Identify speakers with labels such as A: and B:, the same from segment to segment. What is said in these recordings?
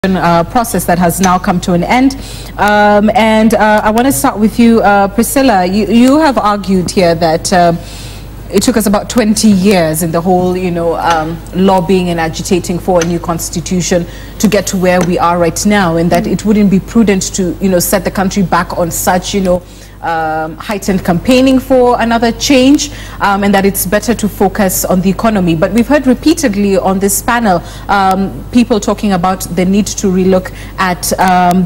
A: Process that has now come to an end, I want to start with you, Priscilla. You have argued here that it took us about 20 years in the whole, lobbying and agitating for a new constitution to get to where we are right now, and that it wouldn't be prudent to, set the country back on such, heightened campaigning for another change, and that it's better to focus on the economy. But we've heard repeatedly on this panel people talking about the need to relook at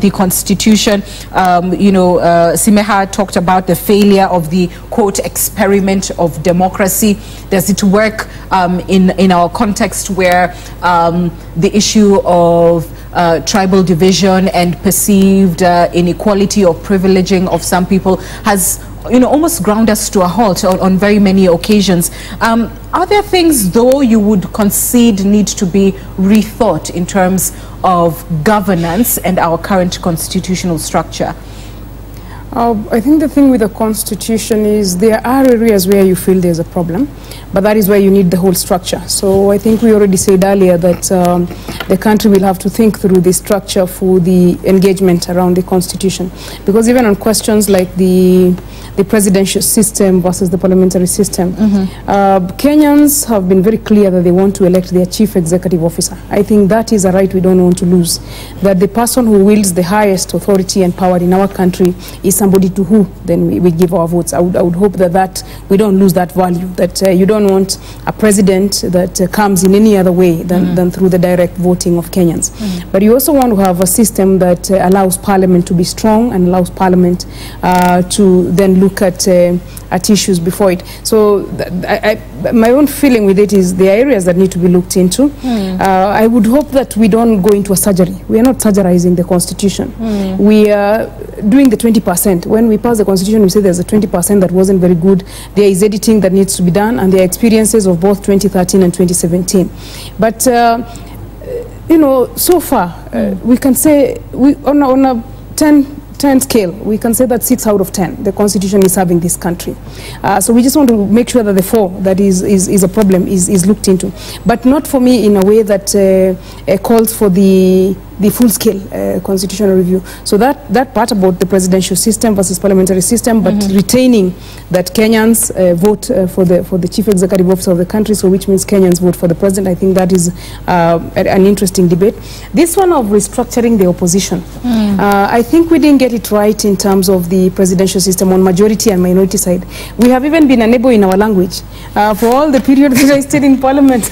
A: the constitution. Simeha talked about the failure of the quote experiment of democracy. Does it work in our context where the issue of tribal division and perceived inequality or privileging of some people has almost ground us to a halt on very many occasions? Are there things, though, you would concede need to be rethought in terms of governance and our current constitutional structure?
B: I think the thing with the constitution is there are areas where you feel there's a problem, but that is where you need the whole structure. So I think we already said earlier that the country will have to think through the structure for the engagement around the constitution, because even on questions like the presidential system versus the parliamentary system, Kenyans have been very clear that they want to elect their chief executive officer. I think that is a right we don't want to lose, that the person who wields the highest authority and power in our country is somebody to who then we give our votes. I would hope that we don't lose that value, that you don't want a president that comes in any other way than through the direct voting of Kenyans. But you also want to have a system that allows parliament to be strong and allows parliament to then look at issues before it. So my own feeling with it is the areas that need to be looked into. I would hope that we don't go into a surgery. We are not surgerizing the constitution. We are doing the 20%. When we pass the constitution, we say there's a 20% that wasn't very good. There is editing that needs to be done, and there are experiences of both 2013 and 2017. But so far, we can say on a 10 scale, we can say that 6 out of 10, the constitution is serving this country. So we just want to make sure that the 4 that is a problem is looked into, but not for me in a way that calls for the full-scale constitutional review. So that part about the presidential system versus parliamentary system, but retaining that Kenyans vote for the chief executive officer of the country, so which means Kenyans vote for the president. I think that is an interesting debate. This one of restructuring the opposition, I think we didn't get it right in terms of the presidential system on majority and minority side. We have even been unable in our language for all the period that I stayed in parliament.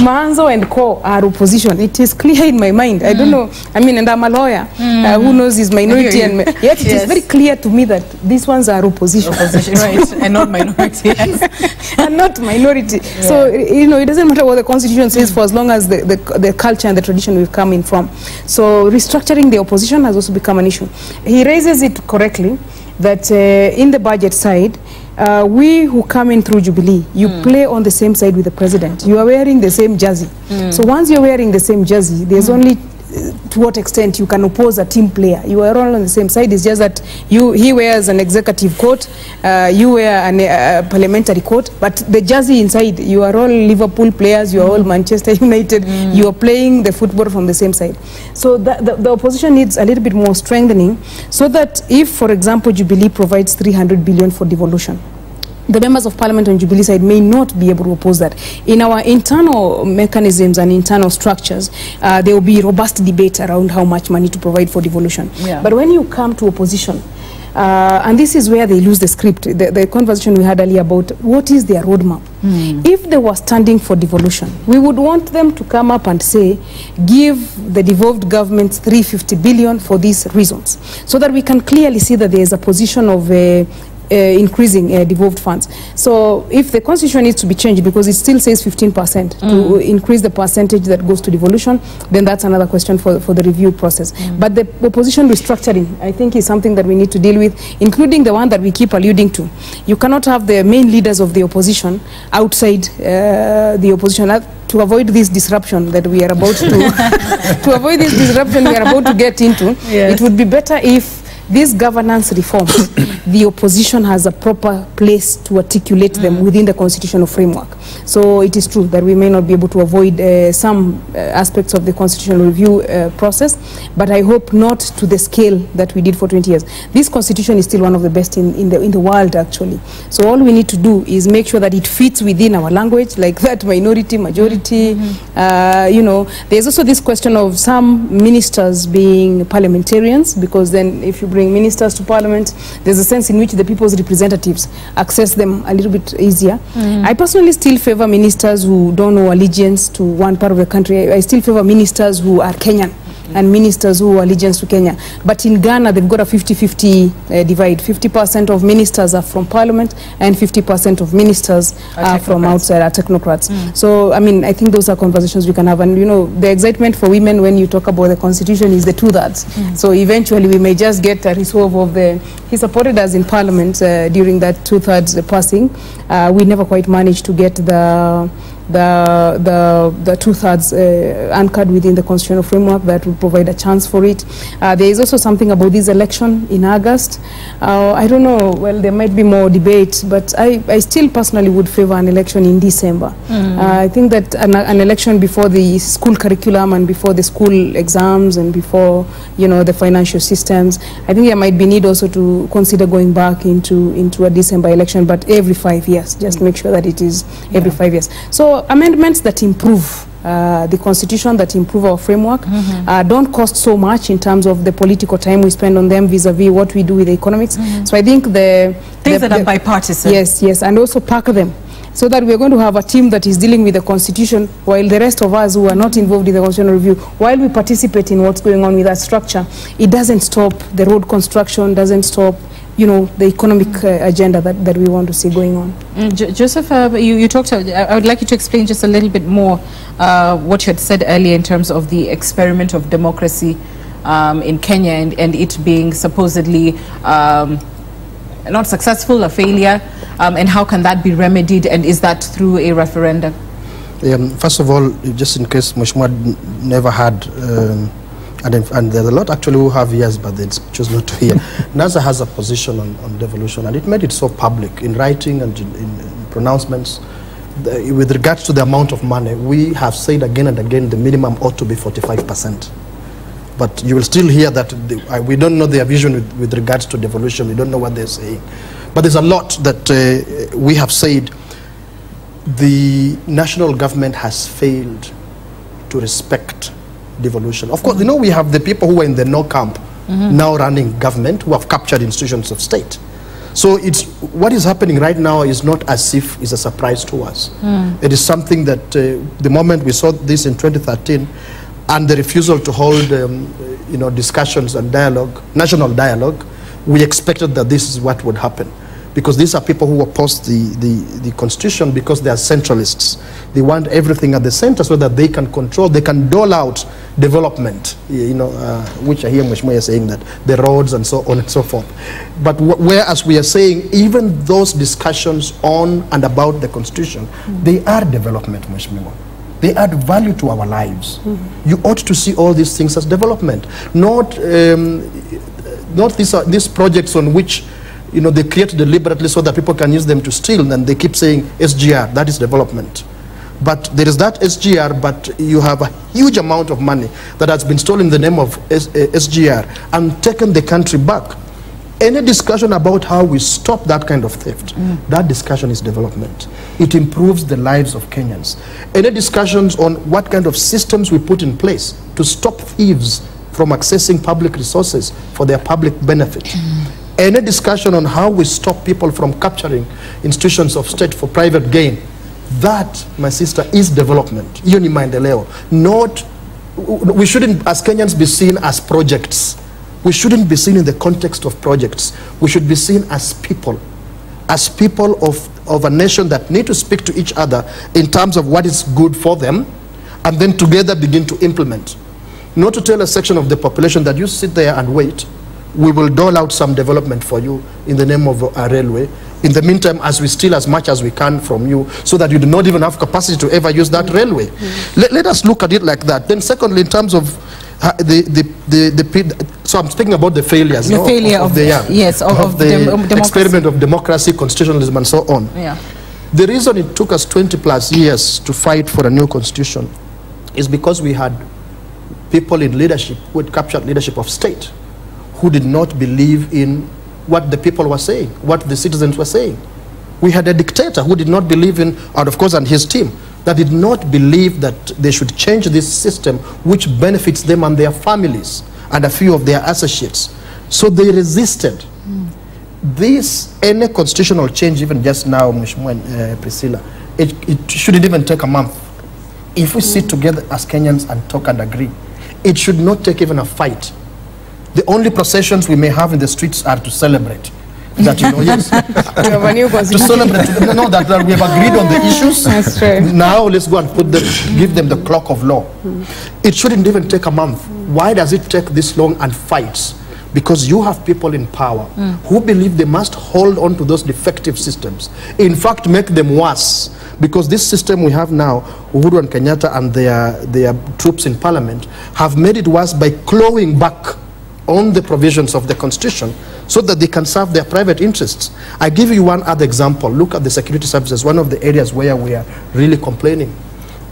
B: Manzo and Co are opposition. It is clear in my mind. I don't know. I mean, and I'm a lawyer who knows his minority, and yet it is very clear to me that these ones are opposition.
A: Right, and not minority.
B: And not minority. Yeah. So it doesn't matter what the constitution says for as long as the culture and the tradition we've come in from. So restructuring the opposition has also become an issue. He raises it correctly that in the budget side, we who come in through Jubilee, you play on the same side with the president. You are wearing the same jersey. So once you're wearing the same jersey, there's only to what extent you can oppose a team player. You are all on the same side. It's just that he wears an executive coat, you wear a parliamentary coat, but the jersey inside, you are all Liverpool players, you are all Manchester United, you are playing the football from the same side. So the opposition needs a little bit more strengthening, so that if, for example, Jubilee provides 300 billion for devolution, the members of parliament on Jubilee side may not be able to oppose that. In our internal mechanisms and internal structures, there will be robust debate around how much money to provide for devolution. Yeah. But when you come to opposition, and this is where they lose the script, the conversation we had earlier about what is their roadmap. If they were standing for devolution, we would want them to come up and say, give the devolved government 350 billion for these reasons, so that we can clearly see that there is a position of increasing devolved funds. So if the constitution needs to be changed, because it still says 15% to increase the percentage that goes to devolution, then that's another question for the review process. But the opposition restructuring, I think, is something that we need to deal with, including the one that we keep alluding to. You cannot have the main leaders of the opposition outside the opposition. To avoid this disruption that we are about to get into, it would be better if these governance reforms, the opposition has a proper place to articulate them within the constitutional framework. So it is true that we may not be able to avoid some aspects of the constitutional review process, but I hope not to the scale that we did for 20 years. This constitution is still one of the best in the world, actually. So all we need to do is make sure that it fits within our language, like that minority, majority. You know, there's also this question of some ministers being parliamentarians, because then if you bring ministers to parliament, there's a sense in which the people's representatives access them a little bit easier. I personally still favor ministers who don't owe allegiance to one part of the country. I still favor ministers who are Kenyan and ministers who owe allegiance to Kenya. But in Ghana, they've got a 50-50 divide. 50% of ministers are from parliament and 50% of ministers are from outside, are technocrats. So, I mean, I think those are conversations we can have. And, you know, the excitement for women when you talk about the constitution is the two-thirds. So eventually we may just get a resolve of the... He supported us in parliament during that two-thirds passing. We never quite managed to get the two-thirds anchored within the constitutional framework that will provide a chance for it. There is also something about this election in August. I don't know, well, there might be more debate, but I still personally would favor an election in December. I think that an election before the school curriculum and before the school exams and before, you know, the financial systems, I think there might be need also to consider going back into a December election, but every 5 years, just make sure that it is every 5 years. So amendments that improve the constitution, that improve our framework, don't cost so much in terms of the political time we spend on them vis-a-vis what we do with the economics. So I think
A: things that are bipartisan.
B: Yes, and also pack them, so that we're going to have a team that is dealing with the constitution, while the rest of us who are not involved in the constitutional review, while we participate in what's going on with that structure, it doesn't stop the road construction, doesn't stop, you know, the economic agenda that we want to see going on.
A: Joseph, you talked, I would like you to explain just a little bit more what you had said earlier in terms of the experiment of democracy in Kenya and it being supposedly not successful, a failure, and how can that be remedied, and is that through a referendum?
C: First of all, just in case Mheshimiwa never had and there's a lot actually who have ears but they choose not to hear. NASA has a position on devolution, and it made it so public in writing and in pronouncements. With regards to the amount of money, we have said again and again the minimum ought to be 45%. But you will still hear that we don't know their vision with regards to devolution. We don't know what they're saying. But there's a lot that we have said. The national government has failed to respect devolution. Of course, you know, we have the people who are in the no camp now running government, who have captured institutions of state. So it's what is happening right now is not as if it's a surprise to us. It is something that the moment we saw this in 2013 and the refusal to hold you know, discussions and dialogue, national dialogue, we expected that this is what would happen. Because these are people who oppose the constitution because they are centralists. They want everything at the center so that they can control, they can dole out development, you know, which I hear Mheshimiwa saying that, the roads and so on and so forth. But whereas we are saying even those discussions on and about the constitution, they are development, Mheshimiwa. They add value to our lives. You ought to see all these things as development, not these projects on which, you know, they create deliberately so that people can use them to steal, and they keep saying SGR, that is development. But there is that SGR, but you have a huge amount of money that has been stolen in the name of SGR and taken the country back. Any discussion about how we stop that kind of theft, that discussion is development. It improves the lives of Kenyans. Any discussions on what kind of systems we put in place to stop thieves from accessing public resources for their public benefit. Any discussion on how we stop people from capturing institutions of state for private gain, that, my sister, is development. Yoni maendeleo. Not, we shouldn't, as Kenyans, be seen as projects. We shouldn't be seen in the context of projects. We should be seen as people of a nation that need to speak to each other in terms of what is good for them, and then together begin to implement. Not to tell a section of the population that you sit there and wait, we will dole out some development for you in the name of a railway. In the meantime, as we steal as much as we can from you, so that you do not even have capacity to ever use that railway. Let us look at it like that. Then secondly, in terms of So I'm speaking about the failures.
A: The failure of the
C: experiment of democracy, constitutionalism, and so on.
A: Yeah.
C: The reason it took us 20 plus years to fight for a new constitution is because we had people in leadership who had captured leadership of state, who did not believe in what the people were saying, what the citizens were saying. We had a dictator who did not believe in, and of course, and his team, that did not believe that they should change this system which benefits them and their families and a few of their associates. So they resisted. Any constitutional change, even just now, Priscilla, it shouldn't even take a month. If we sit together as Kenyans and talk and agree, it should not take even a fight. The only processions we may have in the streets are to celebrate. That, you know, yes. To celebrate, no, that we have agreed on the issues.
B: That's true.
C: Now let's go and give them the clock of law. It shouldn't even take a month. Why does it take this long and fights? Because you have people in power who believe they must hold on to those defective systems. In fact, make them worse. Because this system we have now, Uhuru and Kenyatta and their troops in parliament, have made it worse by clawing back on the provisions of the constitution so that they can serve their private interests. I give you one other example. Look at the security services, one of the areas where we are really complaining.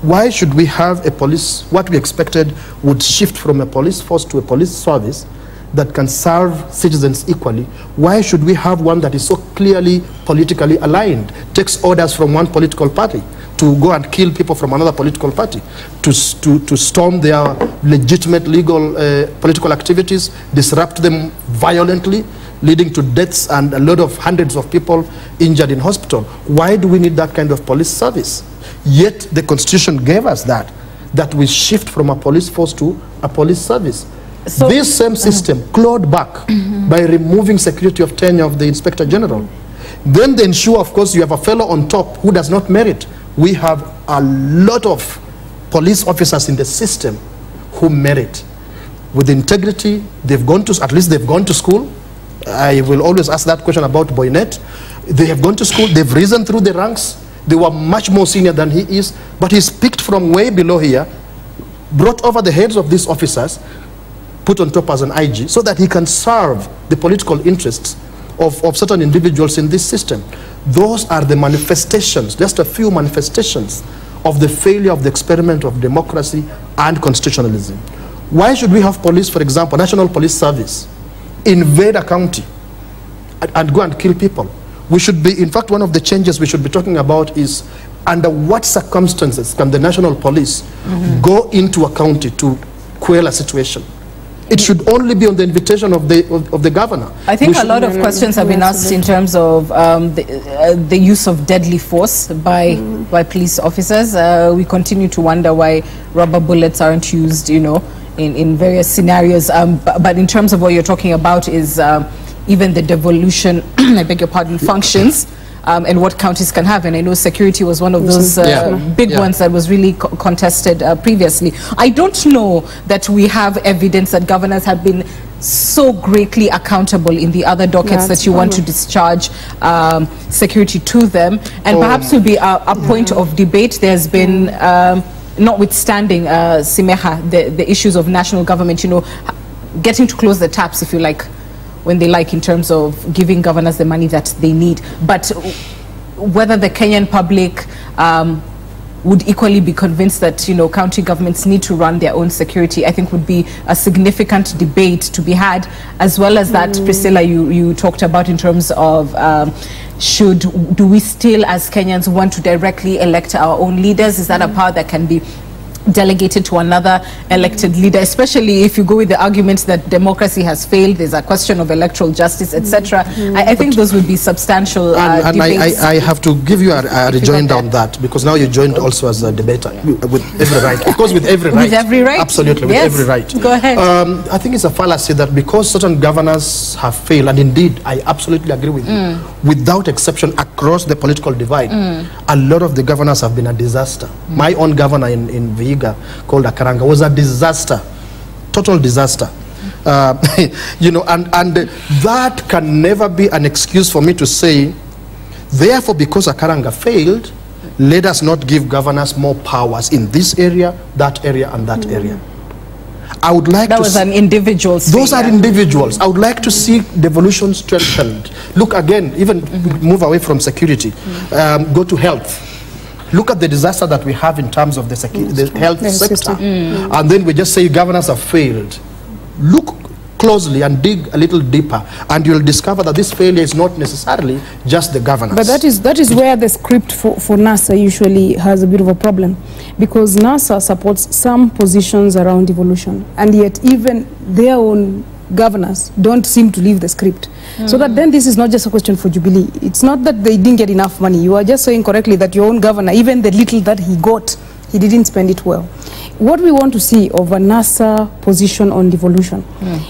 C: Why should we have a police, what we expected would shift from a police force to a police service that can serve citizens equally? Why should we have one that is so clearly politically aligned, takes orders from one political party to go and kill people from another political party, to storm their legitimate legal political activities, disrupt them violently, leading to deaths and a lot of hundreds of people injured in hospital? Why do we need that kind of police service? Yet the Constitution gave us that we shift from a police force to a police service. So this same system clawed back by removing security of tenure of the Inspector General. Then they ensure, of course, you have a fellow on top who does not merit. We have a lot of police officers in the system who merit. With integrity, they've gone to, at least they've gone to school. I will always ask that question about Boynet. They have gone to school, they've risen through the ranks. They were much more senior than he is, but he's picked from way below here, brought over the heads of these officers, put on top as an IG, so that he can serve the political interests of certain individuals in this system. Those are the manifestations, just a few manifestations of the failure of the experiment of democracy and constitutionalism. Why should we have police, for example, National Police Service, invade a county and go and kill people? We should be, in fact, one of the changes we should be talking about is under what circumstances can the National Police go into a county to quell a situation? It should only be on the invitation of the governor. I
A: think a lot of questions have been asked in terms of the use of deadly force by police officers. We continue to wonder why rubber bullets aren't used, you know, in various scenarios. But in terms of what you're talking about is even the devolution, I beg your pardon, functions. And what counties can have. And I know security was one of those big ones that was really contested previously. I don't know that we have evidence that governors have been so greatly accountable in the other dockets that you want to discharge security to them. And perhaps will be a point of debate. There's been, notwithstanding Simeha, the issues of national government, you know, getting to close the taps, if you like, when they like, in terms of giving governors the money that they need. But whether the Kenyan public would equally be convinced that, you know, county governments need to run their own security, I think would be a significant debate to be had, as well as that, Priscilla, you talked about in terms of do we still as Kenyans want to directly elect our own leaders? Is that a power that can be delegated to another elected leader, especially if you go with the argument that democracy has failed, there's a question of electoral justice, etc. I think those would be substantial
C: and
A: debates.
C: I have to give you a rejoinder on that, because now you joined also as a debater with every right. Of course, with every right. With every right? Absolutely, with every right.
A: Go ahead.
C: I think it's a fallacy that because certain governors have failed, and indeed I absolutely agree with you, without exception across the political divide, a lot of the governors have been a disaster. My own governor in Vihiga, called Akaranga, was a disaster, total disaster. You know, and that can never be an excuse for me to say, therefore, because Akaranga failed, let us not give governors more powers in this area, that area, and that area. I would like
A: that
C: to
A: was an individual.
C: Those are individuals. I would like to see devolution strengthened. Look again, even move away from security, go to health. Look at the disaster that we have in terms of the health sector. And then we just say governors have failed. Look closely and dig a little deeper, and you'll discover that this failure is not necessarily just the governors.
B: But that is where the script for NASA usually has a bit of a problem, because NASA supports some positions around devolution, and yet even their own governors don't seem to leave the script. So that then this is not just a question for Jubilee. It's not that they didn't get enough money. You are just saying correctly that your own governor, even the little that he got, he didn't spend it well. What we want to see of a NASA position on devolution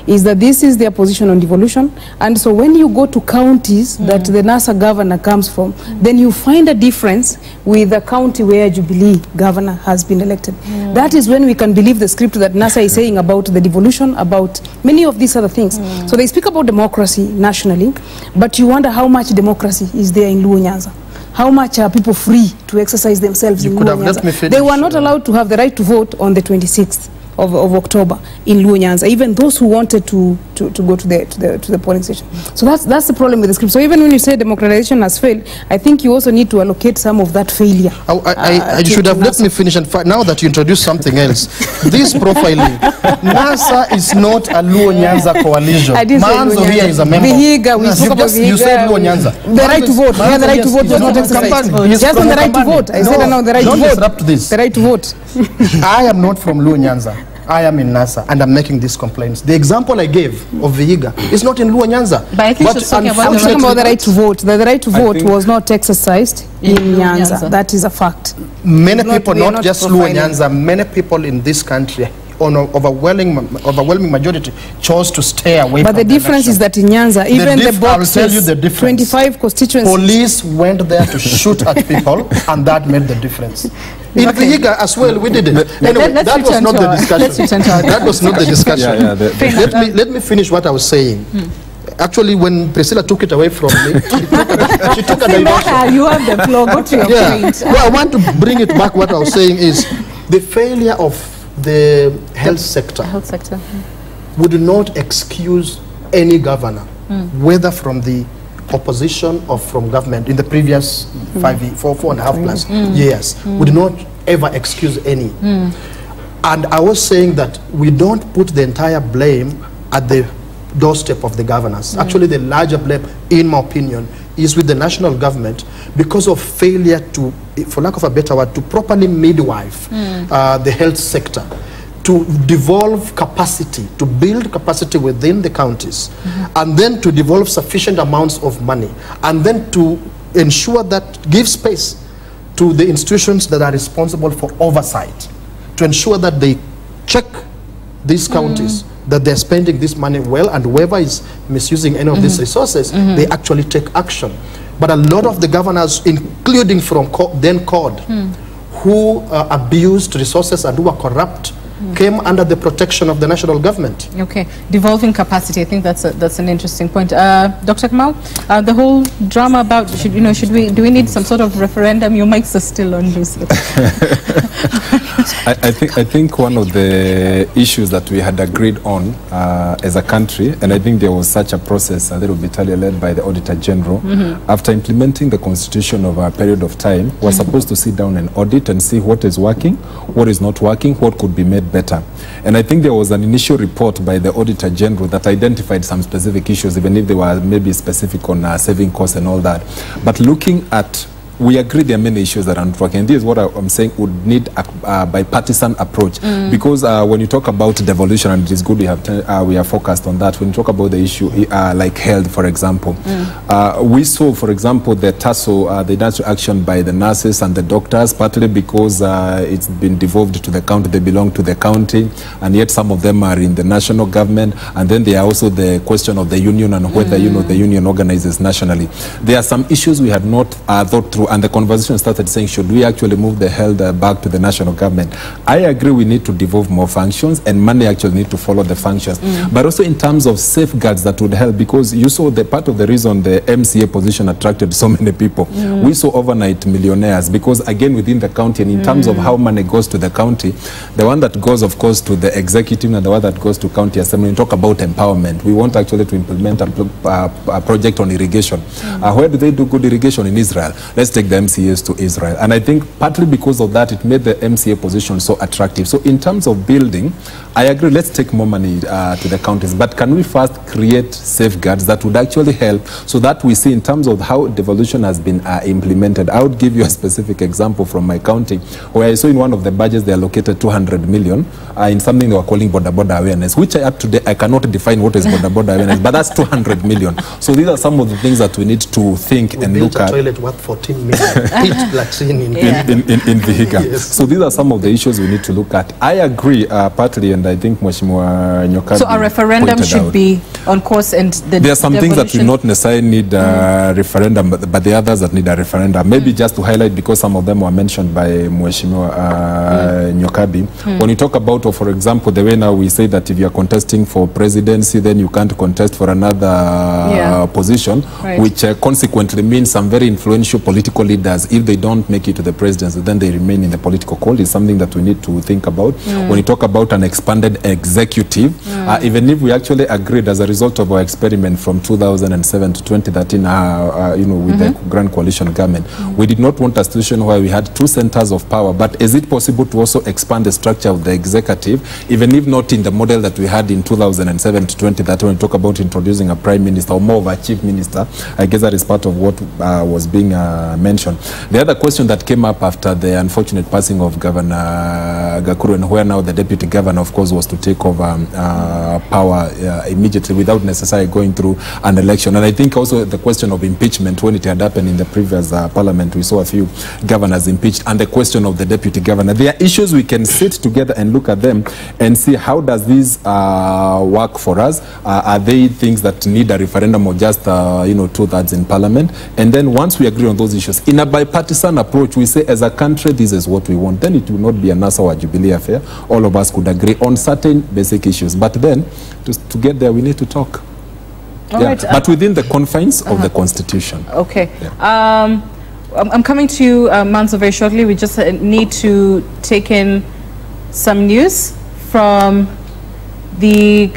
B: is that this is their position on devolution, and so when you go to counties that the NASA governor comes from, then you find a difference with the county where Jubilee governor has been elected. That is when we can believe the script that NASA is saying about the devolution, about many of these other things. So they speak about democracy nationally, but you wonder how much democracy is there in Luo Nyanza. How much are people free to exercise themselves in Luo Nyanza? They were not allowed to have the right to vote on the 26th of October in Luo Nyanza, even those who wanted to go to the polling station. So that's the problem with the script. So even when you say democratization has failed, I think you also need to allocate some of that failure.
C: I should have let me finish, and now that you introduced something else, this profiling, NASA is not a Luo Nyanza coalition. Manzo here is a member.
B: Vihiga, we spoke about Vihiga.
C: You said Luo Nyanza.
B: The right to vote. Yeah, the right to vote was not exercised. Just on the right to vote. I said no, the right to vote.
C: Don't disrupt this.
B: The right to vote.
C: I am not from Luo Nyanza. I am in NASA, and I'm making these complaints. The example I gave of Vihiga is not in Luo Nyanza.
A: But I think she's talking about
B: the right to vote. The right to vote was not exercised in Nyanza. That is a fact.
C: Many people, not just Luo Nyanza, many people in this country, on an overwhelming majority, chose to stay away from
B: the difference is that in Nyanza, even the boxes,
C: I'll tell you the difference.
B: 25 constituencies.
C: Police went there to shoot at people, and that made the difference. In Vihiga as well, we did it. Anyway, that was not the discussion. That was not the discussion. Let me finish what I was saying. Actually, when Priscilla took it away from me, she took a diversion.
A: You have the floor. Go to your point.
C: Well, I want to bring it back. What I was saying is the failure of the health sector would not excuse any governor, whether from the opposition or from government in the previous 4.5 plus years, would not ever excuse any. And I was saying that we don't put the entire blame at the doorstep of the governors. Actually, the larger blame, in my opinion, is with the national government because of failure to, for lack of a better word, to properly midwife the health sector, to devolve capacity, to build capacity within the counties, and then to devolve sufficient amounts of money, and then to ensure that, give space to the institutions that are responsible for oversight, to ensure that they check these counties, that they're spending this money well, and whoever is misusing any of these resources, they actually take action. But a lot of the governors, including from then CORD, who abused resources and who are corrupt, came under the protection of the national government.
A: Okay, devolving capacity. I think that's an interesting point. Dr. Kamau, the whole drama about do we need some sort of referendum? Your mics are still on, Lucy.
D: I think one of the issues that we had agreed on as a country, and I think there was such a process a little bit earlier led by the Auditor General, after implementing the Constitution over a period of time, we're supposed to sit down and audit and see what is working, what is not working, what could be made better. And I think there was an initial report by the Auditor General that identified some specific issues, even if they were maybe specific on saving costs and all that. But looking at, we agree there are many issues that are not working. And this is what I'm saying would need a bipartisan approach. Because when you talk about devolution, and it is good we are focused on that, when you talk about the issue like health, for example, we saw, for example, the TASO, the industrial action by the nurses and the doctors, partly because it's been devolved to the county, they belong to the county, and yet some of them are in the national government. And then there are also the question of the union and whether, the union organizes nationally. There are some issues we had not thought through and the conversation started saying, should we actually move the health back to the national government? I agree we need to devolve more functions, and money actually need to follow the functions. But also in terms of safeguards that would help, because you saw the part of the reason the MCA position attracted so many people. We saw overnight millionaires, because again within the county, and in terms of how money goes to the county, the one that goes of course to the executive and the one that goes to county assembly. We talk about empowerment. We want actually to implement a project on irrigation. Where do they do good irrigation? In Israel. Let's take the MCAs to Israel. And I think partly because of that, it made the MCA position so attractive. So in terms of building, I agree, let's take more money to the counties. But can we first create safeguards that would actually help, so that we see in terms of how devolution has been implemented? I would give you a specific example from my county, where I saw in one of the budgets they allocated 200 million in something they were calling border awareness, which up to date I cannot define what is border awareness, but that's 200 million. So these are some of the things that we need to think and look at.
C: Toilet worth 14 million.
D: in Vihiga. Yes. So these are some of the issues we need to look at. I agree partly, and I think Mheshimiwa Nyokabi
A: So a referendum should be on course, and
D: there are some things that will not necessarily need a referendum, but the others that need a referendum. Maybe just to highlight, because some of them were mentioned by Mheshimiwa Nyokabi. When you talk about, for example, the way now we say that if you are contesting for presidency, then you can't contest for another position, which consequently means some very influential political leaders, if they don't make it to the presidency, then they remain in the political cold. Is something that we need to think about. When you talk about an expanded executive, even if we actually agreed as a result of our experiment from 2007 to 2013, with the Grand Coalition government, we did not want a situation where we had two centers of power. But is it possible to also expand the structure of the executive, even if not in the model that we had in 2007 to 2013, when we talk about introducing a prime minister or more of a chief minister? I guess that is part of what was being mentioned. The other question that came up after the unfortunate passing of Governor Gakuru, and where now the deputy governor, of course, was to take over power immediately without necessarily going through an election. And I think also the question of impeachment, when it had happened in the previous parliament, we saw a few governors impeached, and the question of the deputy governor. There are issues we can sit together and look at them and see how does this work for us. Are they things that need a referendum, or just two-thirds in parliament? And then once we agree on those issues, in a bipartisan approach, we say as a country, this is what we want. Then it will not be a NASA or Jubilee affair. All of us could agree on certain basic issues. But then to get there, we need to talk. Right, but within the confines of the Constitution.
A: Okay. Yeah. I'm coming to you, Manso, very shortly. We just need to take in some news from the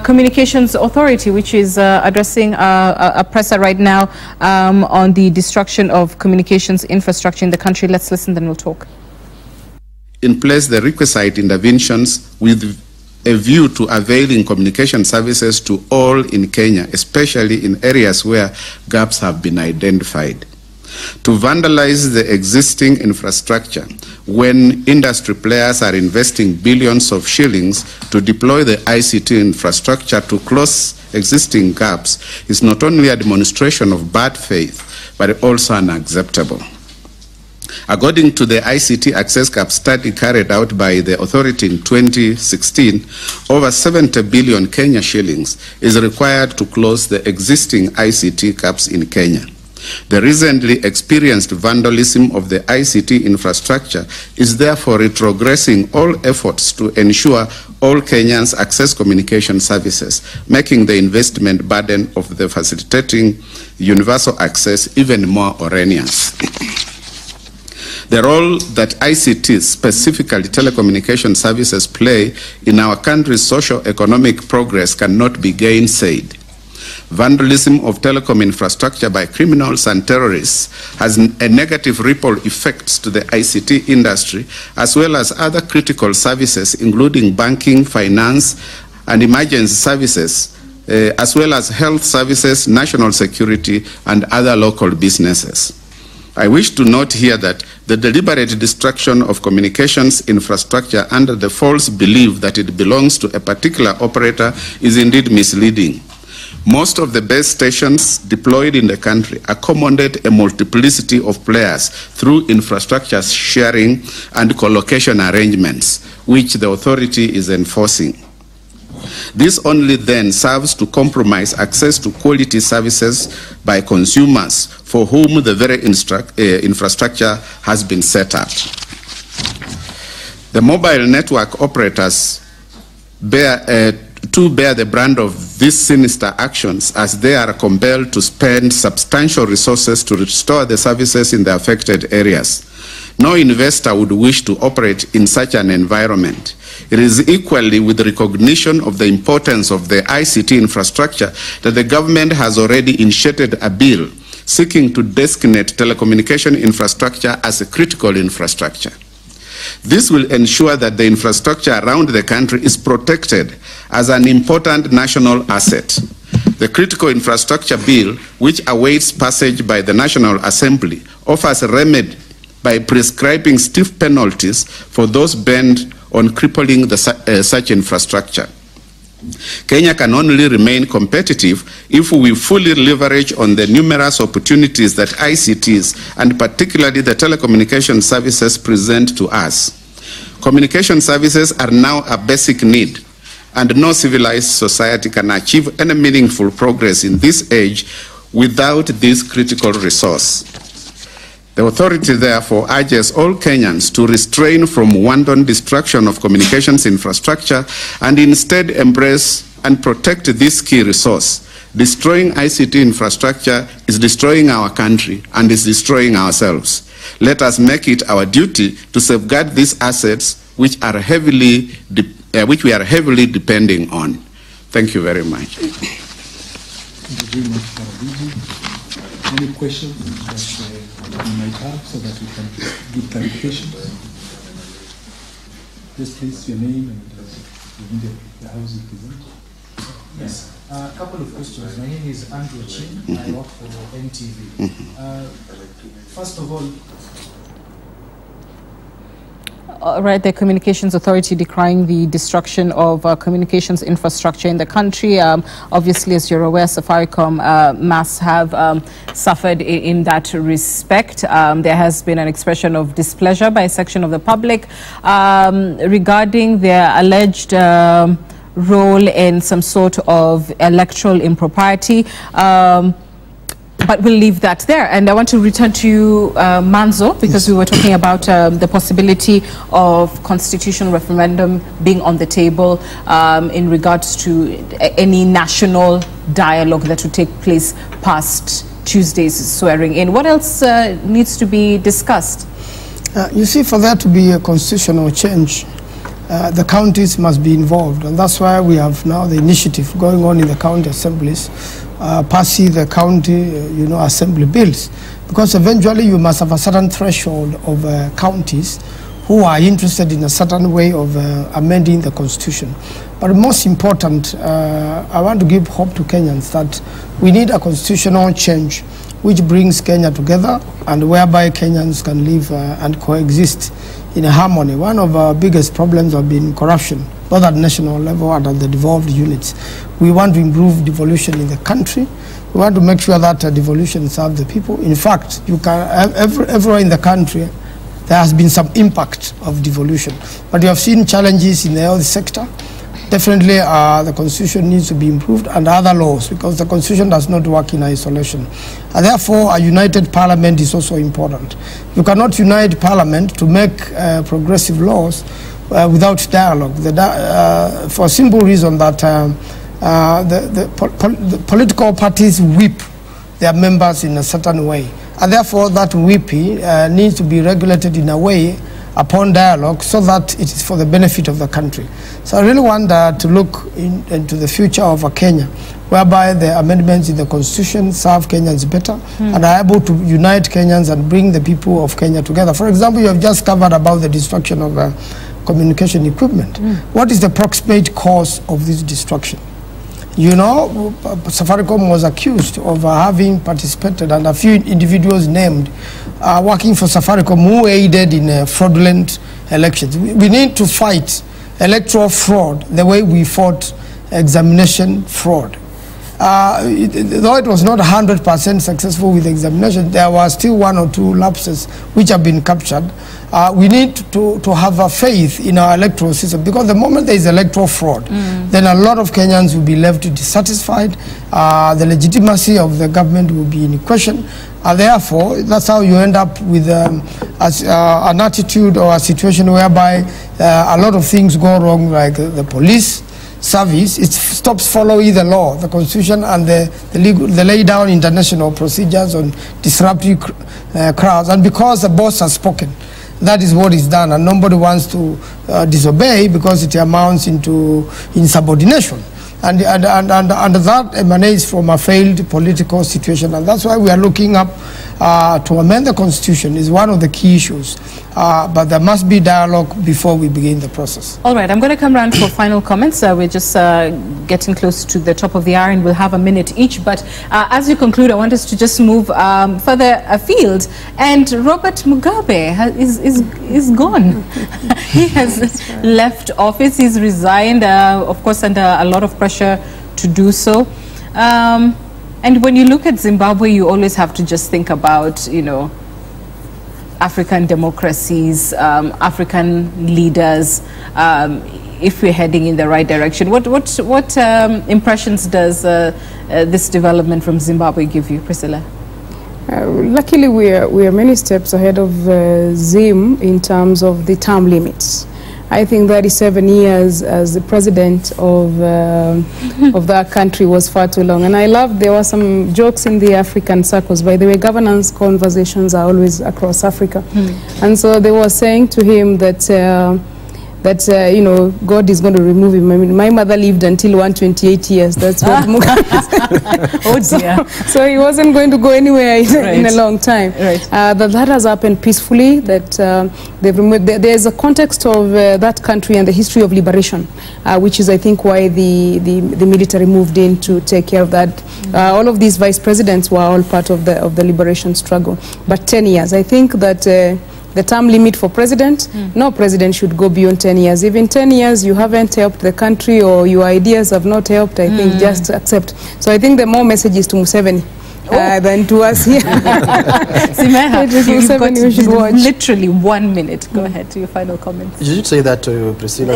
A: Communications Authority, which is addressing a presser right now on the destruction of communications infrastructure in the country. Let's listen, then we'll talk.
E: In place the requisite interventions with a view to availing communication services to all in Kenya, especially in areas where gaps have been identified. To vandalize the existing infrastructure when industry players are investing billions of shillings to deploy the ICT infrastructure to close existing gaps is not only a demonstration of bad faith, but also unacceptable. According to the ICT Access Gap study carried out by the authority in 2016, over 70 billion Kenya shillings is required to close the existing ICT gaps in Kenya. The recently experienced vandalism of the ICT infrastructure is therefore retrogressing all efforts to ensure all Kenyans access communication services, making the investment burden of the facilitating universal access even more onerous. The role that ICT, specifically telecommunication services, play in our country's socio-economic progress cannot be gainsaid. Vandalism of telecom infrastructure by criminals and terrorists has a negative ripple effects to the ICT industry, as well as other critical services, including banking, finance, and emergency services, as well as health services, national security, and other local businesses. I wish to note here that the deliberate destruction of communications infrastructure under the false belief that it belongs to a particular operator is indeed misleading. Most of the base stations deployed in the country accommodate a multiplicity of players through infrastructure sharing and co-location arrangements, which the authority is enforcing. This only then serves to compromise access to quality services by consumers for whom the very infrastructure has been set up. The mobile network operators bear the brand of these sinister actions, as they are compelled to spend substantial resources to restore the services in the affected areas. No investor would wish to operate in such an environment. It is equally with recognition of the importance of the ICT infrastructure that the government has already initiated a bill seeking to designate telecommunication infrastructure as a critical infrastructure. This will ensure that the infrastructure around the country is protected as an important national asset. The Critical Infrastructure Bill, which awaits passage by the National Assembly, offers a remedy by prescribing stiff penalties for those bent on crippling such infrastructure. Kenya can only remain competitive if we fully leverage on the numerous opportunities that ICTs, and particularly the telecommunication services, present to us. Communication services are now a basic need, and no civilized society can achieve any meaningful progress in this age without this critical resource. The authority therefore urges all Kenyans to restrain from wanton destruction of communications infrastructure and instead embrace and protect this key resource. Destroying ICT infrastructure is destroying our country and is destroying ourselves. Let us make it our duty to safeguard these assets which we are heavily depending on. Thank you very much.
F: Thank you very much, Parabiji. Any questions that you might have so that we can give clarification? Just please your name and the house you present.
G: Yes, a couple of questions. My name is Andrew Chin. I work for NTV. First of all,
A: right, the Communications Authority decrying the destruction of communications infrastructure in the country. Obviously, as you're aware, Safaricom must have suffered in that respect. There has been an expression of displeasure by a section of the public regarding their alleged role in some sort of electoral impropriety. But we'll leave that there. And I want to return to you, Manzo, because we were talking about the possibility of constitutional referendum being on the table in regards to any national dialogue that would take place past Tuesday's swearing in. What else needs to be discussed?
H: You see, for there to be a constitutional change, the counties must be involved. And that's why we have now the initiative going on in the county assemblies, passing the county, assembly bills, because eventually you must have a certain threshold of counties who are interested in a certain way of amending the constitution. But most important, I want to give hope to Kenyans that we need a constitutional change which brings Kenya together and whereby Kenyans can live and coexist in a harmony. One of our biggest problems have been corruption, both at national level and at the devolved units. We want to improve devolution in the country. We want to make sure that devolution serves the people. In fact, you can everywhere in the country there has been some impact of devolution, but you have seen challenges in the health sector. Definitely, the constitution needs to be improved, and other laws, because the constitution does not work in isolation. And therefore, a united parliament is also important. You cannot unite parliament to make progressive laws without dialogue. For a simple reason that the political parties whip their members in a certain way. And therefore, that whipping needs to be regulated in a way upon dialogue so that it is for the benefit of the country. So I really want to look into the future of Kenya, whereby the amendments in the constitution serve Kenyans better and are able to unite Kenyans and bring the people of Kenya together. For example, you have just covered about the destruction of communication equipment. What is the proximate cause of this destruction? You know, Safaricom was accused of having participated, and a few individuals named working for Safaricom who aided in fraudulent elections. We need to fight electoral fraud the way we fought examination fraud. though it was not 100% successful with the examination, there were still 1 or 2 lapses which have been captured. We need to have a faith in our electoral system, because the moment there is electoral fraud, then a lot of Kenyans will be left dissatisfied. The legitimacy of the government will be in question. Therefore, that's how you end up with an attitude or a situation whereby a lot of things go wrong, like the police service, it stops following the law, the constitution, and the lay down international procedures on disruptive crowds. And because the boss has spoken, that is what is done, and nobody wants to disobey, because it amounts into insubordination. And that emanates from a failed political situation, and that's why we are looking up to amend the constitution is one of the key issues. But there must be dialogue before we begin the process. All
A: right, I'm going to come around for final comments. We're just getting close to the top of the hour, and we'll have a minute each. But as you conclude, I want us to just move further afield. And Robert Mugabe is gone. He has left office. He's resigned, of course, under a lot of pressure to do so. And when you look at Zimbabwe, you always have to just think about, you know, African democracies, African leaders, if we're heading in the right direction. What impressions does this development from Zimbabwe give you, Priscilla?
B: Luckily, we are many steps ahead of Zim in terms of the term limits. I think 37 years as the president of that country was far too long. And I loved, there were some jokes in the African circles. By the way, governance conversations are always across Africa. And so they were saying to him that, you know, God is going to remove him. I mean, my mother lived until 128 years. That's what Mugabe. Oh dear. So he wasn't going to go anywhere in a long time. Right. That has happened peacefully. That they've removed. There's a context of that country and the history of liberation, which is, I think, why the military moved in to take care of that. All of these vice presidents were all part of the liberation struggle. But 10 years, I think that. The term limit for president, no president should go beyond 10 years. If in 10 years you haven't helped the country or your ideas have not helped, I think just accept. So I think the more message is to Museveni than to us here.
A: You've got literally 1 minute. Go ahead to your final comments.
C: You should say that to Priscilla.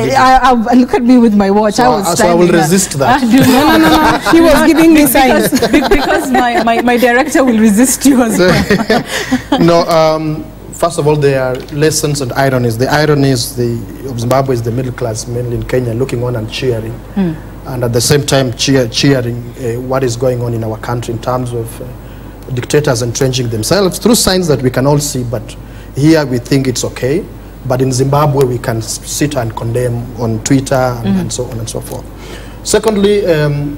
A: Look at me with my watch.
C: So I will resist that.
A: No. She was giving me signs. Because my director will resist you as well.
C: No. First of all, there are lessons and ironies. The irony is of Zimbabwe is the middle class, mainly in Kenya, looking on and cheering. And at the same time cheering what is going on in our country in terms of dictators entrenching themselves through signs that we can all see, but here we think it's okay. But in Zimbabwe, we can sit and condemn on Twitter and so on and so forth. Secondly,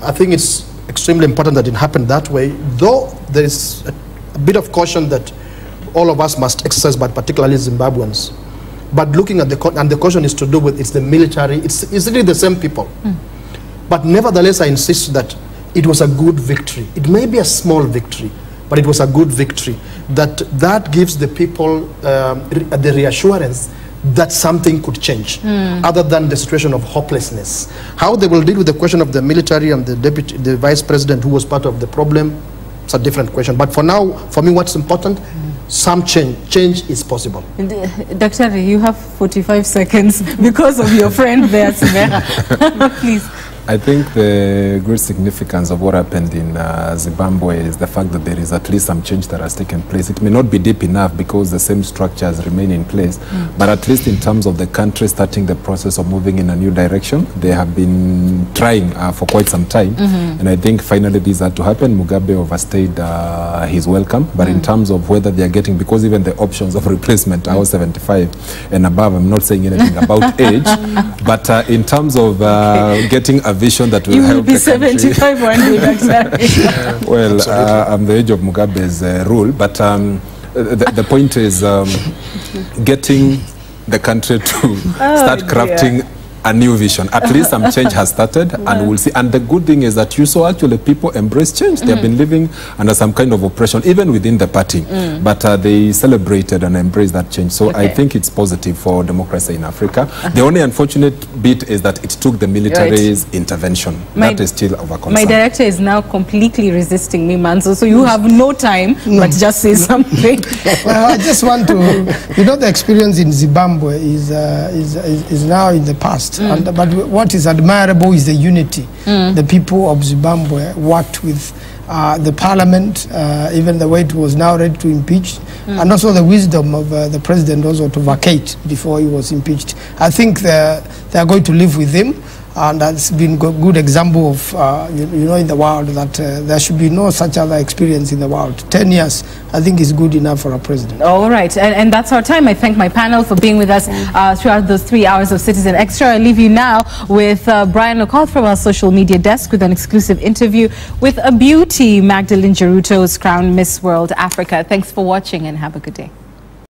C: I think it's extremely important that it happened that way, though there is a bit of caution that all of us must exercise, but particularly Zimbabweans. But looking at the caution is to do with, it's the military, it's really the same people. But nevertheless, I insist that it was a good victory. It may be a small victory, but it was a good victory. That gives the people the reassurance that something could change, other than the situation of hopelessness. How they will deal with the question of the military and the vice president who was part of the problem, it's a different question. But for now, for me, what's important, some change is possible.
A: Dr. You have 45 seconds because of your friend there, Simera. Please.
D: I think the great significance of what happened in Zimbabwe is the fact that there is at least some change that has taken place. It may not be deep enough because the same structures remain in place, but at least in terms of the country starting the process of moving in a new direction, they have been trying for quite some time. And I think finally this had to happen. Mugabe overstayed his welcome, but in terms of whether they are getting, because even the options of replacement are 75 and above, I'm not saying anything about age, but in terms of getting a vision that will help
A: be 75 one day.
D: Well, I'm the age of Mugabe's rule, but the point is getting the country to start crafting a new vision. At least some change has started, and we'll see. And the good thing is that you saw actually people embrace change. They have been living under some kind of oppression, even within the party, but they celebrated and embraced that change. So I think it's positive for democracy in Africa. The only unfortunate bit is that it took the military's intervention. That is still of a concern.
A: My director is now completely resisting me, Manzo, so you have no time, but just say something.
H: Well, I just want to, you know, the experience in Zimbabwe is now in the past. But what is admirable is the unity. The people of Zimbabwe worked with the parliament, even the way it was now ready to impeach, and also the wisdom of the president also to vacate before he was impeached. I think they are going to live with him. And that's been a good example of, you know, in the world that there should be no such other experience in the world. 10 years, I think, is good enough for a president.
A: All right, and that's our time. I thank my panel for being with us throughout those 3 hours of Citizen Extra. I leave you now with Brian Okoth from our social media desk with an exclusive interview with a beauty, Magdalene Geruto's crowned Miss World Africa. Thanks for watching and have a good day.